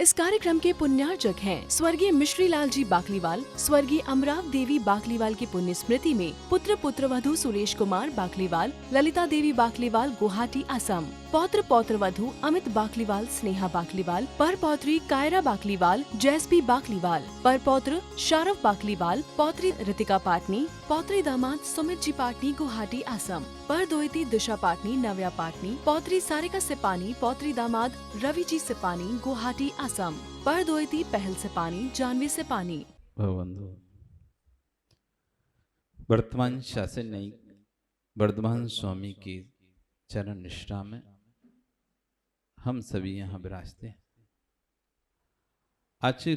इस कार्यक्रम के पुण्यार्जक हैं स्वर्गीय मिश्री लाल जी बाकलीवाल, स्वर्गीय अमराव देवी बाकलीवाल की पुण्य स्मृति में पुत्र पुत्रवधु सुरेश कुमार बाकलीवाल, ललिता देवी बाकलीवाल, गुवाहाटी, असम। पौत्र पौत्रवधु अमित बाकलीवाल, स्नेहा बाकलीवाल, पर पौत्री कायरा बाकलीवाल, जैस्पी बाकलीवाल, पर पौत्र शारव बाकलीवाल, पौत्री रितिका पाटनी, पौत्री दामाद सुमित जी पाटनी, गुवाहाटी, असम। पर दोयती दिशा पाटनी, नव्या पाटनी, पौत्री सारिका सिपानी, पौत्री दामाद रवि जी सिपानी, गुवाहाटी, असम। पर दोयती पहल सिपानी, जानवी सिपानी। बंधु, वर्तमान शासन न्यायिक वर्धमान स्वामी की चरण निष्ठा में हम सभी यहाँ विराजते हैं। आचार्य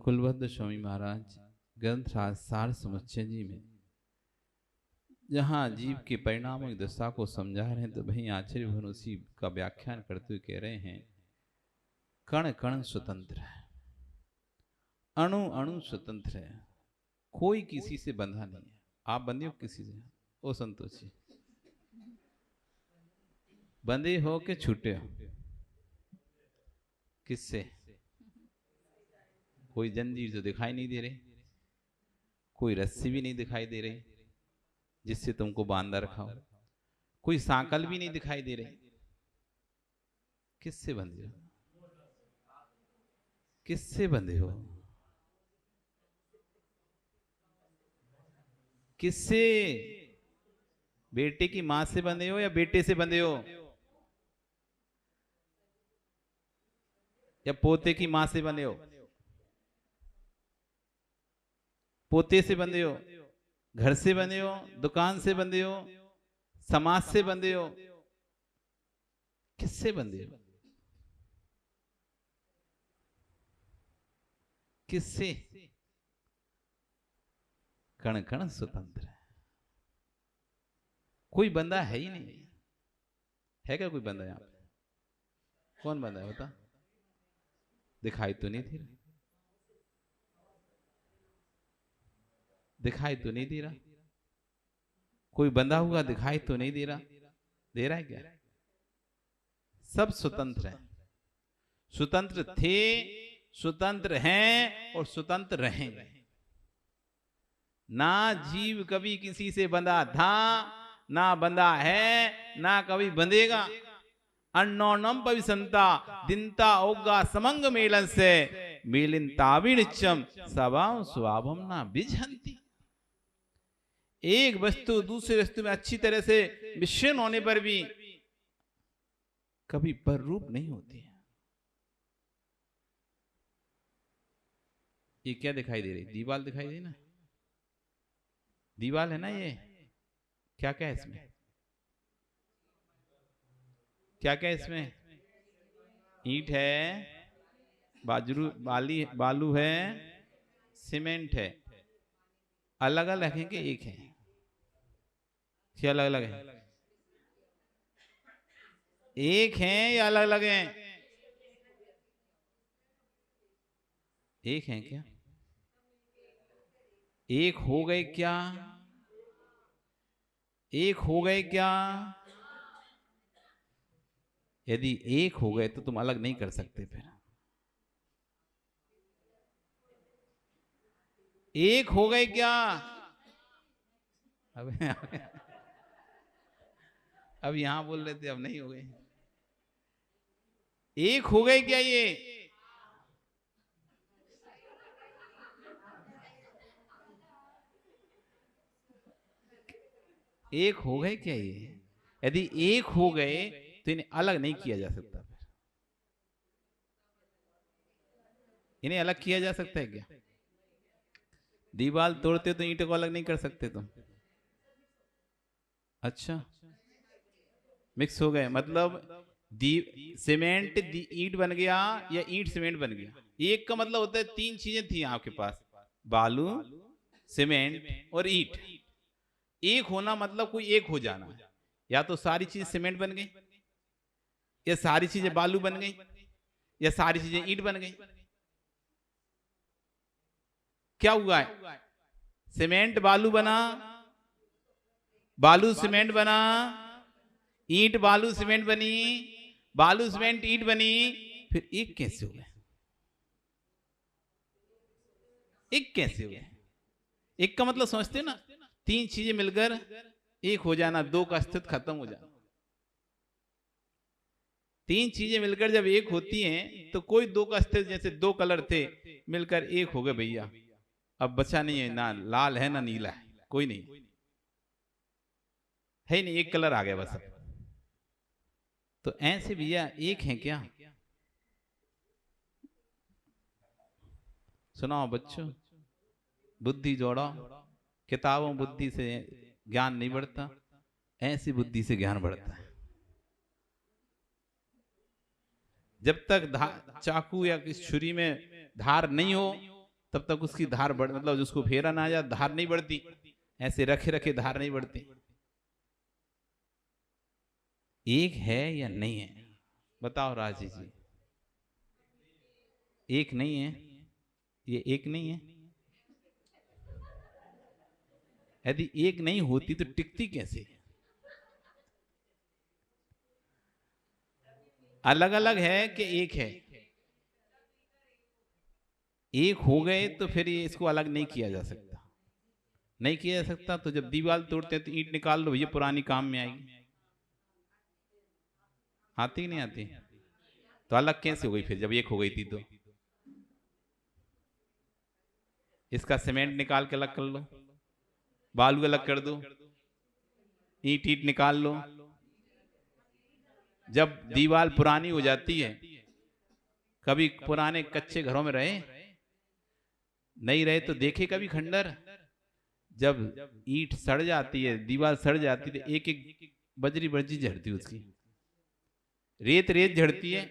कुलवद्ध स्वामी महाराज ग्रंथराज सार समुच्चय जी में जहाँ जीव के परिणामों की दशा को समझा रहे हैं, तो वहीं आचार्य भवन उसी का व्याख्यान करते हुए कह रहे हैं, कण कण स्वतंत्र है, अणु अणु स्वतंत्र है, कोई किसी से बंधा नहीं है। आप बंधे हो किसी से? ओ संतोषी, बंधे हो के छूटे हो? किससे? कोई जंजीर तो दिखाई नहीं दे रही, कोई रस्सी भी नहीं दिखाई दे रही जिससे तुमको बांधा रखा हो, कोई सांकल भी नहीं दिखाई दे रही। किससे बंधे हो? किससे बंधे हो? किससे? बेटे की मां से बंधे हो या बेटे से बंधे हो? या पोते की मां से बंधे हो? पोते से बंधे हो? घर से बंधे हो? दुकान से बंधे हो? समाज से बंधे हो? किससे बंधे हो? किससे? कण कण स्वतंत्र है, कोई बंदा है ही नहीं। है क्या कोई बंदा यहां पे? कौन बंदा है बता? दिखाई तो नहीं दे रहा, दिखाई तो नहीं दे रहा। कोई बंधा हुआ दिखाई तो नहीं दे रहा। दे रहा है क्या? सब स्वतंत्र है, स्वतंत्र थे, स्वतंत्र हैं और स्वतंत्र रहेंगे। ना जीव कभी किसी से बंधा था, ना बंधा है, ना कभी बंधेगा। अन्नोनम पविसंता दिनता ओगा समंग मेलन से मेलिन ताविनिचम स्वभाव स्वभावम ना बिझंती। एक वस्तु दूसरे वस्तु में अच्छी तरह से मिश्रण होने पर भी कभी पररूप नहीं होती है। ये क्या दिखाई दे रही? दीवार दिखाई दे ना, दीवार है ना ये। क्या क्या है इसमें? क्या क्या है इसमें? ईंट है, बालू है, सीमेंट है। अलग अलग है कि एक है? क्या अलग अलग है? एक है या अलग अलग हैं? एक है क्या? एक हो गए क्या? एक हो गए क्या? यदि एक हो गए तो तुम अलग नहीं कर सकते। फिर एक हो गए क्या? अब यहां बोल रहे थे, अब नहीं हो गए। एक हो गए क्या? ये एक हो गए क्या? ये यदि एक हो गए तो इन्हें अलग नहीं किया जा सकता। फिर इन्हें अलग किया जा सकता है क्या? दीवार तोड़ते तो ईंट को अलग नहीं कर सकते तुम। अच्छा, मिक्स हो गए मतलब सीमेंट ईंट बन गया या ईंट सीमेंट बन गया। एक का मतलब होता है तीन चीजें थी आपके पास, बालू, सीमेंट और ईंट। एक होना मतलब कोई एक हो जाना है। या तो सारी चीज सीमेंट बन गई, या सारी चीजें बालू बन गई, या सारी चीजें ईंट बन गई। क्या हुआ है? सीमेंट बालू बना, बालू सीमेंट बना, ईंट बालू सीमेंट बनी, बालू सीमेंट ईंट बनी, फिर एक कैसे हो गया? एक कैसे हुए? एक का मतलब समझते हो ना, तीन चीजें मिलकर एक हो जाना, दो का अस्तित्व खत्म हो जाना। तीन चीजें मिलकर जब एक होती हैं तो कोई दो का अस्तित्व, जैसे दो कलर थे मिलकर एक हो गए भैया, अब बचा नहीं है, ना लाल है ना नीला है, कोई नहीं है, नहीं एक कलर आ गया बस। तो ऐसे भैया एक है क्या? सुनाओ बच्चों, बुद्धि जोड़ो, किताबों बुद्धि से ज्ञान नहीं बढ़ता, ऐसी बुद्धि से ज्ञान बढ़ता है। जब तक चाकू या किसी छुरी में धार नहीं हो तब तक उसकी धार बढ़, मतलब उसको फेरा ना जाए, धार नहीं बढ़ती। ऐसे रखे रखे धार नहीं बढ़ती। एक है या नहीं है? बताओ राजी जी, एक नहीं है? ये एक नहीं है? यदि एक नहीं होती तो टिकती कैसे? अलग अलग है कि एक है? एक हो गए तो फिर ये इसको अलग नहीं किया जा सकता, नहीं किया जा सकता। तो जब दीवार तोड़ते हैं तो ईंट निकाल लो, ये पुरानी काम में आएगी। आती नहीं आती? तो अलग कैसे हो गई फिर जब एक हो गई थी? तो इसका सीमेंट निकाल के अलग कर लो, बालू अलग कर दो, ईंट ईंट निकाल लो। जब दीवार पुरानी हो जाती है, कभी पुराने कच्चे घरों में रहे नहीं रहे तो देखे कभी खंडर, जब ईंट सड़ जाती है, दीवार सड़ जाती है, तो एक एक बजरी बजरी झड़ती है, उसकी रेत रेत झड़ती है,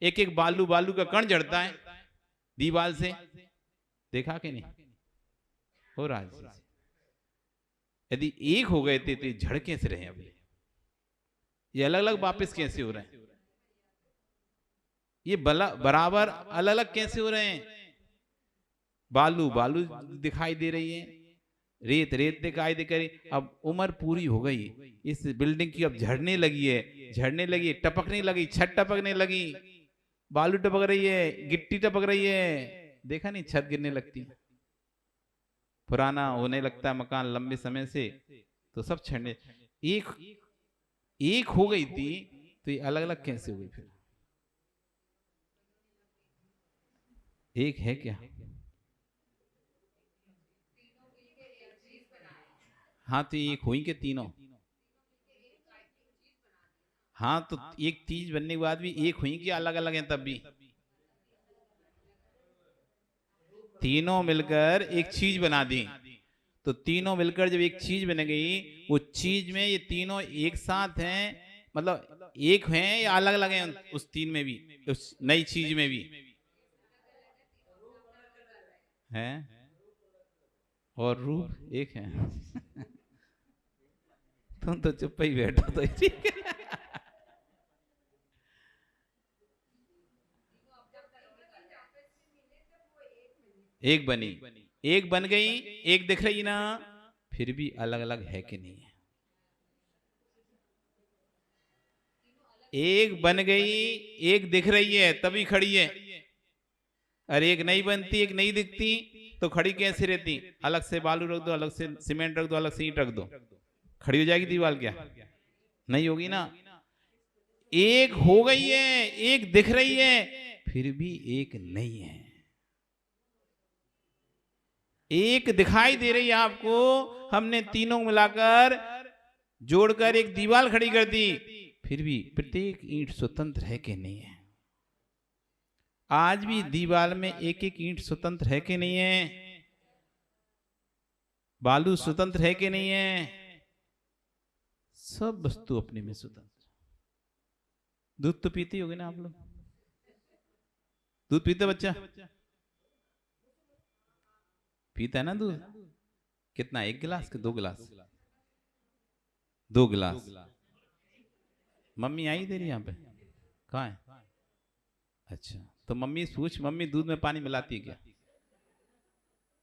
एक एक बालू बालू का कण झड़ता है दीवार से। देखा कि नहीं हो रहा है? यदि एक हो गए थे तो ये झड़ कैसे रहे? अभी ये अलग अलग वापस कैसे हो रहे हैं? ये बराबर अलग अलग कैसे हो रहे हैं? बालू बालू दिखाई दे रही है, रेत रेत दिखाई दे रही। अब उम्र पूरी हो गई इस बिल्डिंग की, अब झड़ने लगी है, झड़ने लगी, टपकने लगी, छत टपकने लगी, बालू टपक रही है, गिट्टी टपक रही है। देखा नहीं, छत गिरने लगती, पुराना होने लगता है मकान लंबे समय से, तो सब छड़ने। एक हो गई थी तो ये अलग अलग कैसे हो गई फिर? एक है क्या? हाँ तो एक हुई के तीनों? हाँ तो एक चीज बनने के बाद भी एक हुई कि अलग अलग हैं तब भी? तीनों मिलकर एक चीज बना दी। तो तीनों मिलकर जब एक चीज बन गई, वो चीज में ये तीनों एक साथ हैं, मतलब एक हैं या अलग अलग हैं? उस तीन में भी, उस नई चीज में भी हैं, और रूप एक है। तुम तो चुप ही बैठो तो ठीक है। एक बनी, एक बन गई, एक दिख रही ना, फिर भी अलग अलग है कि नहीं है? एक बन गई, एक दिख रही है तभी खड़ी है, अरे एक नहीं बनती, एक नहीं दिखती तो खड़ी कैसे रहती? अलग से बालू रख दो, अलग से सीमेंट रख दो, अलग से ईंट रख दो, खड़ी हो जाएगी दीवार क्या? नहीं होगी ना। एक हो गई है, एक दिख रही है, फिर भी एक नहीं है। एक दिखाई दे रही है आपको, हमने तीनों मिलाकर जोड़कर एक दीवार खड़ी कर दी, फिर भी प्रत्येक ईंट स्वतंत्र है कि नहीं है? आज भी दीवार में एक एक ईंट स्वतंत्र है कि नहीं है? बालू स्वतंत्र है कि नहीं है? सब वस्तु अपने में स्वतंत्र। दूध तो पीते होगे ना आप लोग? दूध पीते बच्चा? पीता है ना दूध? कितना, एक गिलास के दो गिलास? दो गिलास। मम्मी आई तेरी यहाँ पे? कहाँ है? अच्छा, तो मम्मी पूछ, मम्मी दूध में पानी मिलाती है क्या?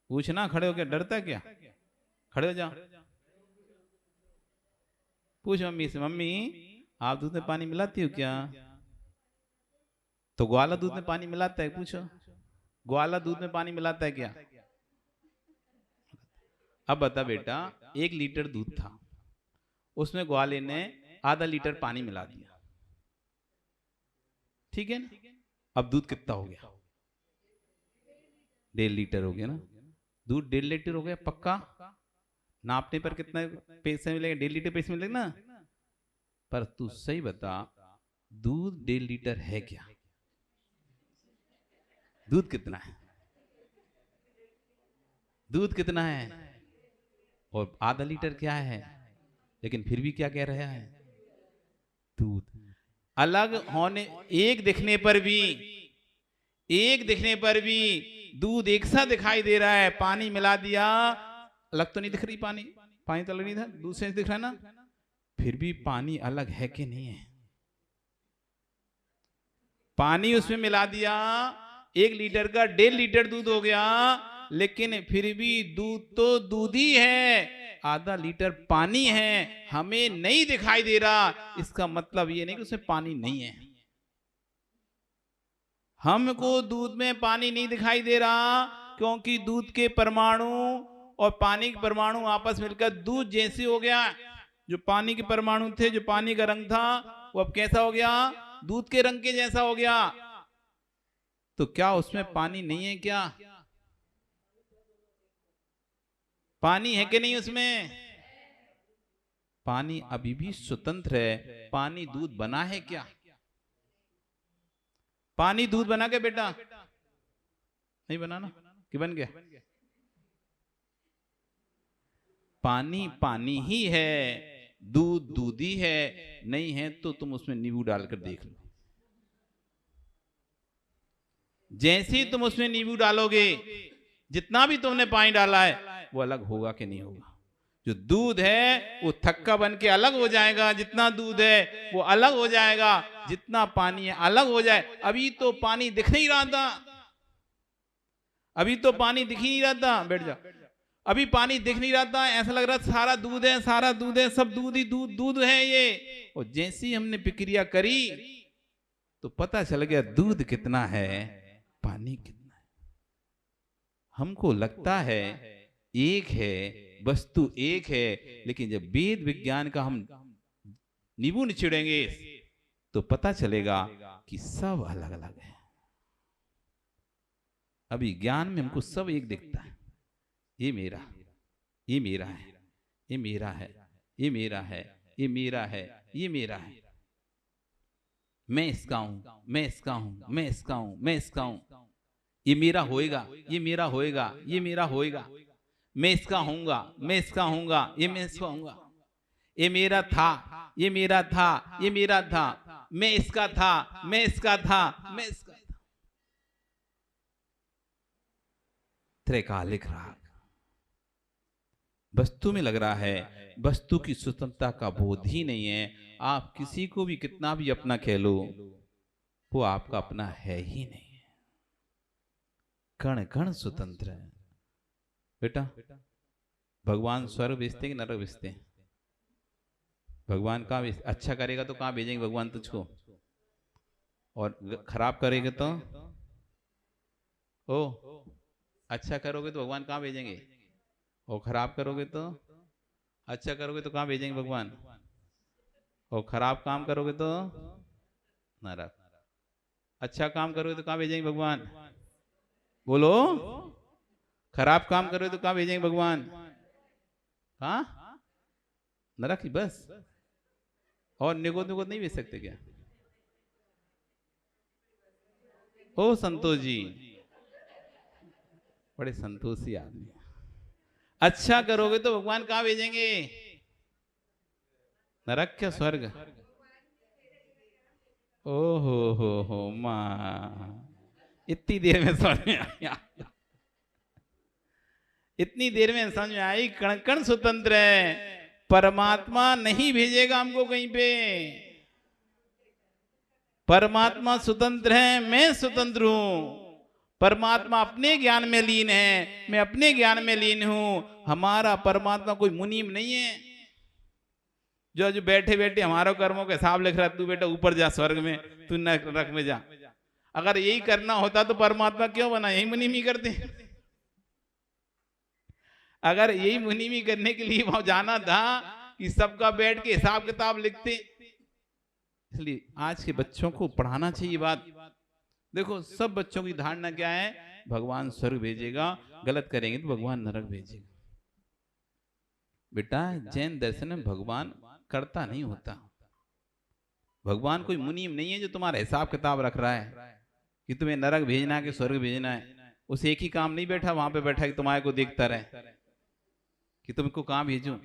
पूछना, खड़े हो क्या, डरता क्या? खड़े हो जाओ, पूछ मम्मी से, मम्मी आप दूध में पानी मिलाती हो क्या? तो ग्वाला दूध में पानी मिलाता है? पूछो, ग्वाला दूध में पानी मिलाता है क्या? अब बता बेटा, 1 लीटर दूध था, उसमें ग्वाले ने आधा लीटर पानी मिला दिया, ठीक है ना? अब दूध कितना हो गया? 1.5 लीटर हो गया ना? दूध 1.5 लीटर हो गया पक्का। नापने पर कितना पैसे मिलेगा? 1.5 लीटर पैसे मिलेगा ना? पर तू सही बता, दूध 1.5 लीटर है क्या? दूध कितना है? दूध कितना है? और आधा लीटर क्या है? लेकिन फिर भी क्या कह रहा है? दूध। अलग होने, एक दिखने पर भी दूध एक सा दिखाई दे रहा है। पानी मिला दिया, अलग तो नहीं दिख रही, पानी तो अलग नहीं था, दूध से दिख रहा है ना? फिर भी पानी अलग है कि नहीं है? पानी उसमें मिला दिया, 1 लीटर का 1.5 लीटर दूध हो गया, लेकिन फिर भी दूध तो दूध ही है, आधा लीटर पानी है, हमें नहीं दिखाई दे रहा। इसका मतलब ये नहीं कि उसमें पानी नहीं है। हमको दूध में पानी नहीं दिखाई दे रहा, क्योंकि दूध के परमाणु और पानी के परमाणु आपस मिलकर दूध जैसे हो गया। जो पानी के परमाणु थे, जो पानी का रंग था, वो अब कैसा हो गया? दूध के रंग के जैसा हो गया। तो क्या उसमें पानी नहीं है? क्या पानी है कि नहीं उसमें? पानी अभी भी स्वतंत्र है। पानी दूध बना है क्या? पानी दूध बना के बेटा? नहीं बना ना, कि बन गया? पानी पानी ही है, दूध दूध ही है। नहीं है तो तुम उसमें नींबू डालकर देख लो। जैसे ही तुम उसमें नींबू डालोगे, जितना भी तुमने पानी डाला है वो अलग होगा कि नहीं होगा? जो दूध है वो थक्का बन के अलग हो जाएगा, जितना दूध है वो अलग हो जाएगा, जितना पानी है अलग हो जाए। अभी तो पानी दिख नहीं रहा था, अभी तो पानी दिख ही नहीं रहा था। बैठ जा। अभी पानी दिख नहीं रहा था, ऐसा लग रहा सारा दूध है, सारा दूध है, सब दूध ही दूध दूध है ये। और जैसी हमने प्रक्रिया करी तो पता चल गया दूध कितना है, पानी कितना है। हमको लगता है एक है, वस्तु एक है, लेकिन जब वेद विज्ञान का हम नींबू निचोड़ेंगे तो पता चलेगा कि सब अलग अलग है। अभी ज्ञान में हमको सब एक दिखता है। ये मेरा, ये मेरा है, ये मेरा है, ये मेरा है, ये मेरा है, ये मेरा है। मैं इसका हूं, मैं इसका हूं, मैं इसका हूं, मैं इसका हूं। ये मेरा होएगा, ये मेरा होएगा, ये मेरा होएगा। मैं इसका हूंगा, मैं इसका हूंगा, ये मैं इसका हूंगा। ये मेरा था, ये मेरा था, ये मेरा था। मैं इसका था, मैं इसका था, मैं इसका था। त्रैकालिक राग वस्तु में लग रहा है, वस्तु की स्वतंत्रता का बोध ही नहीं है। आप किसी को भी कितना भी अपना कह लो, वो आपका अपना है ही नहीं। कण कण स्वतंत्र है बेटा। भगवान स्वर्ग भेजते कि नरक भेजते? भगवान कहाँ भेज? अच्छा करेगा तो कहाँ भेजेंगे भगवान तुझको, और खराब करेगा तो ओ, अच्छा करोगे तो भगवान कहाँ भेजेंगे? और खराब करोगे तो? अच्छा करोगे तो कहाँ भेजेंगे भगवान? और खराब काम करोगे तो नरक। अच्छा काम करोगे तो कहाँ भेजेंगे भगवान? बोलो। खराब काम करोगे तो कहाँ भेजेंगे भगवान? कहाँ? नरक ही बस। और निगोद निगोद नहीं भेज सकते क्या? ओ संतोष जी, बड़े संतोषी आदमी। अच्छा करोगे तो भगवान कहाँ भेजेंगे? नरक क्या स्वर्ग? ओ हो मां, इतनी देर में समझ में आया, इतनी देर में समझ में आई। कण कण स्वतंत्र है, परमात्मा नहीं भेजेगा हमको कहीं पे। परमात्मा स्वतंत्र है, मैं स्वतंत्र हूं। परमात्मा अपने ज्ञान में लीन है, मैं अपने ज्ञान में लीन हूं। हमारा परमात्मा कोई मुनीम नहीं है जो बैठे बैठे हमारे कर्मों का हिसाब लिख रहा है। तू बेटा ऊपर जा स्वर्ग में, तू नरक में जा। अगर यही करना होता तो परमात्मा क्यों बना? यही मुनीम ही करते। अगर यही मुनीमी करने के लिए वहां जाना था कि सबका बैठ के हिसाब किताब लिखते। इसलिए आज के बच्चों को पढ़ाना चाहिए बात। देखो सब बच्चों की धारणा क्या है, भगवान स्वर्ग भेजेगा, गलत करेंगे तो भगवान नरक भेजेगा। बेटा जैन दर्शन में भगवान करता नहीं होता। भगवान कोई मुनीम नहीं है जो तुम्हारा हिसाब किताब रख रहा है कि तुम्हें नरक भेजना है कि स्वर्ग भेजना है। उस एक ही काम नहीं बैठा वहां पे बैठा कि तुम्हारे को देखता रहे कि तुमको कहां भेजूं,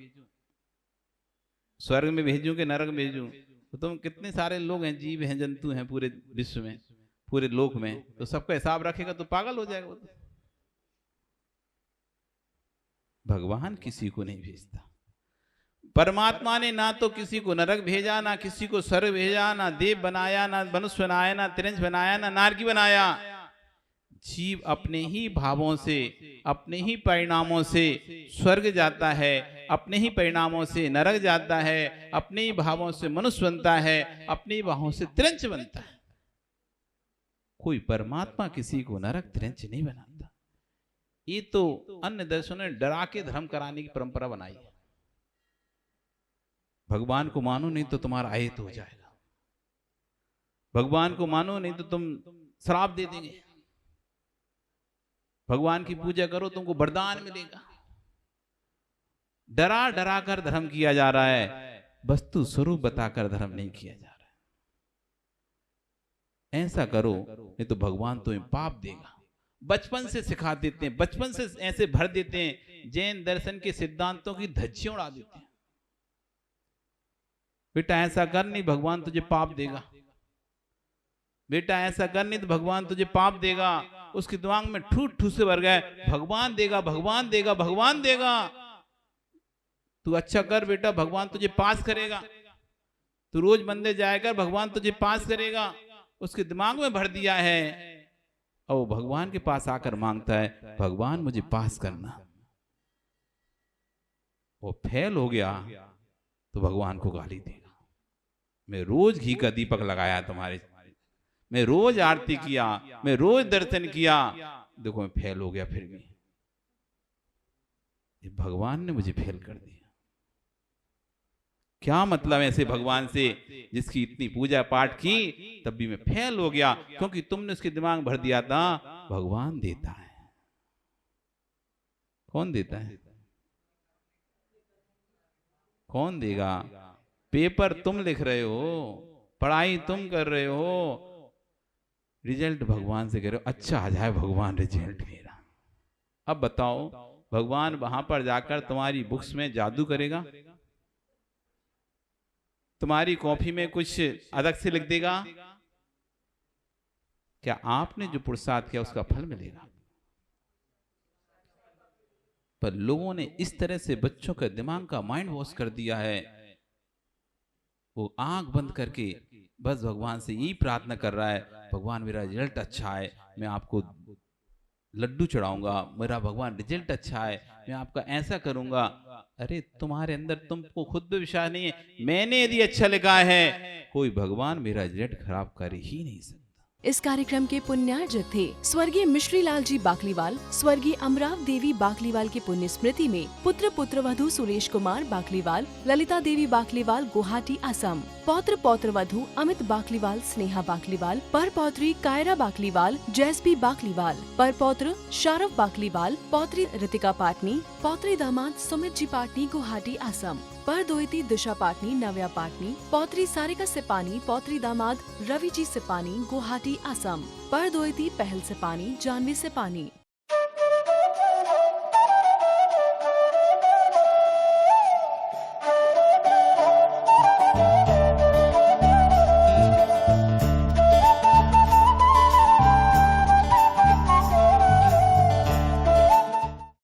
स्वर्ग में भेजूं कि नरक में भेजूं। तो तुम कितने सारे लोग हैं, जीव हैं, जंतु हैं पूरे विश्व में, पूरे लोक में, तो सबका हिसाब रखेगा तो पागल हो जाएगा वो तो। भगवान किसी को नहीं भेजता। परमात्मा ने ना तो किसी को नरक भेजा, ना किसी को स्वर्ग भेजा, ना देव बनाया, ना मनुष्य बनाया, ना त्रिंश बनाया, ना नारकी बनाया। जीव अपने ही भावों से, अपने ही परिणामों से स्वर्ग जाता है, अपने ही परिणामों से नरक जाता है, अपने ही भावों से मनुष्य बनता है, अपने ही भावों से त्रिंश बनता है। कोई परमात्मा किसी को नरक त्रिंश नहीं बनाता। ये तो अन्य दर्शनों ने डरा के धर्म कराने की परंपरा बनाई है। भगवान को मानो नहीं तो तुम्हारा अहित हो जाएगा, भगवान को मानो नहीं तो तुम श्राप दे देंगे, भगवान की पूजा करो तुमको वरदान मिलेगा। डरा डरा कर धर्म किया जा रहा है, वस्तु स्वरूप बताकर धर्म नहीं किया जा रहा है। ऐसा करो नहीं तो भगवान तुम्हें पाप देगा। बचपन से सिखा देते हैं, बचपन से ऐसे भर देते हैं, जैन दर्शन के सिद्धांतों की धज्जियां उड़ा देते हैं। बेटा ऐसा कर नहीं भगवान तुझे पाप देगा, बेटा ऐसा कर नहीं तो भगवान तुझे पाप देगा। उसके दिमाग में ठूठ ठूठ से भर गए, भगवान देगा, भगवान देगा, भगवान देगा। तू अच्छा कर बेटा, भगवान तुझे पास करेगा। तू रोज मंदिर जाएगा, भगवान तुझे पास करेगा। उसके दिमाग में भर दिया है और वो भगवान के पास आकर मांगता है, भगवान मुझे पास करना। वो फेल हो गया तो भगवान को गाली देगा। मैं रोज घी का दीपक लगाया तुम्हारे, मैं रोज आरती किया, मैं रोज दर्शन किया, देखो मैं फेल हो गया, फिर भी ये भगवान ने मुझे फेल कर दिया। क्या मतलब ऐसे भगवान से जिसकी इतनी पूजा पाठ की तब भी मैं फेल हो गया, क्योंकि तुमने उसके दिमाग भर दिया था भगवान देता है। कौन देता है? कौन देगा? पेपर तुम लिख रहे हो, पढ़ाई तुम कर रहे हो, रिजल्ट भगवान से कह रहे हो अच्छा आ जाए भगवान रिजल्ट मेरा। अब बताओ भगवान वहां पर जाकर तुम्हारी बुक्स में जादू करेगा? तुम्हारी कॉपी में कुछ अलग से लिख देगा? क्या आपने जो पुरुषार्थ किया उसका फल मिलेगा? पर लोगों ने इस तरह से बच्चों का दिमाग का माइंड वॉश कर दिया है। वो आंख बंद करके बस भगवान से यही प्रार्थना कर रहा है, भगवान मेरा रिजल्ट अच्छा है, मैं आपको लड्डू चढ़ाऊंगा, मेरा भगवान रिजल्ट अच्छा है, मैं आपका ऐसा करूंगा। अरे तुम्हारे अंदर तुमको खुद भी विश्वास नहीं है, मैंने यदि अच्छा लिखा है कोई भगवान मेरा रिजल्ट खराब कर ही नहीं सकता। इस कार्यक्रम के पुण्यार्जक थे स्वर्गीय मिश्री लाल जी बाकलीवाल। स्वर्गीय अमराव देवी बाकलीवाल की पुण्य स्मृति में पुत्र पुत्रवधू सुरेश कुमार बाकलीवाल, ललिता देवी बाकलीवाल, गुवाहाटी, असम। पौत्र पौत्रवधू अमित बाकलीवाल, स्नेहा बाकलीवाल। पर पौत्री कायरा बाकलीवाल, जैसबी बाकलीवाल। पर पौत्र शारव बाकलीवाल, पौत्री रितिका पाटनी, पौत्री दामाद सुमित जी पाटनी, गुवाहाटी, असम। पर दोयती दिशा पाटनी, नव्या पाटनी। पौत्री सारिका सिपानी, पौत्री दामाद रवि जी सिपानी, गुवाहाटी, असम। पर दोयती पहल सिपानी, जानवी सिपानी।